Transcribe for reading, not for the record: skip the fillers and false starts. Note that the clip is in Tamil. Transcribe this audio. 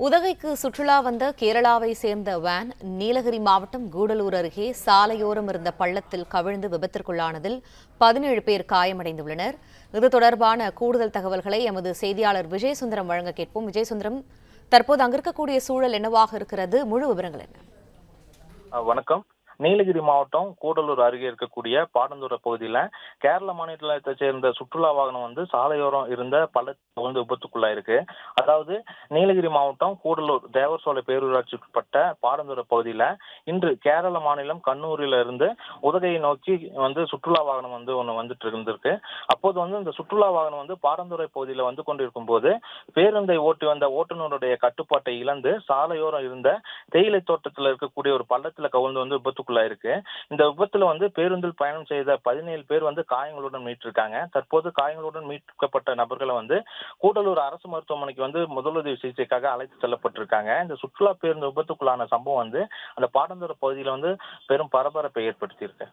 உதகைக்கு சுற்றுலா வந்த கேரளாவை சேர்ந்த வேன் நீலகிரி மாவட்டம் கூடலூர் அருகே சாலையோரம் இருந்த பள்ளத்தில் கவிழ்ந்து விபத்திற்குள்ளானதில் 17 பேர் காயமடைந்துள்ளனர். இது தொடர்பான கூடுதல் தகவல்களை எமது செய்தியாளர் விஜயசுந்தரம் வழங்க கேட்போம். விஜயசுந்தரம், தற்போது அங்கிருக்கக்கூடிய சூழல் என்னவாக இருக்கிறது? முழு விவரங்கள் என்ன? வணக்கம். நீலகிரி மாவட்டம் கூடலூர் அருகே இருக்கக்கூடிய பாடந்தூர பகுதியில கேரள மாநிலத்தை சேர்ந்த சுற்றுலா வாகனம் சாலையோரம் இருந்த பள்ளத்தில் விபத்துக்குள்ளாயிருக்கு. அதாவது நீலகிரி மாவட்டம் கூடலூர் தேவர்சோலை பேரூராட்சி உட்பட்ட பாடந்தூர பகுதியில இன்று கேரள மாநிலம் கண்ணூரில இருந்து உதகையை நோக்கி சுற்றுலா வாகனம் ஒண்ணு வந்துட்டு இருந்திருக்கு. அப்போது இந்த சுற்றுலா வாகனம் பாடந்துறை பகுதியில வந்து கொண்டிருக்கும் போது பேருந்தை ஓட்டி வந்த ஓட்டுநருடைய கட்டுப்பாட்டை இழந்து சாலையோரம் இருந்த தேயிலை தோட்டத்தில் இருக்கக்கூடிய ஒரு பள்ளத்துல கவிழ்ந்து விபத்துக்குள்ளாயிருக்கு. இந்த விபத்துல பேருந்தில் பயணம் செய்த 17 பேர் காயங்களுடன் மீட்டிருக்காங்க. தற்போது காயங்களுடன் மீட்கப்பட்ட நபர்களை கூடலூர் அரசு மருத்துவமனைக்கு முதலுதவி சிகிச்சைக்காக அழைத்து செல்லப்பட்டிருக்காங்க. இந்த சுற்றுலா பேருந்து விபத்துக்குள்ளான சம்பவம் அந்த பாடந்தூர பகுதியில பெரும் பரபரப்பை ஏற்படுத்தியிருக்கு.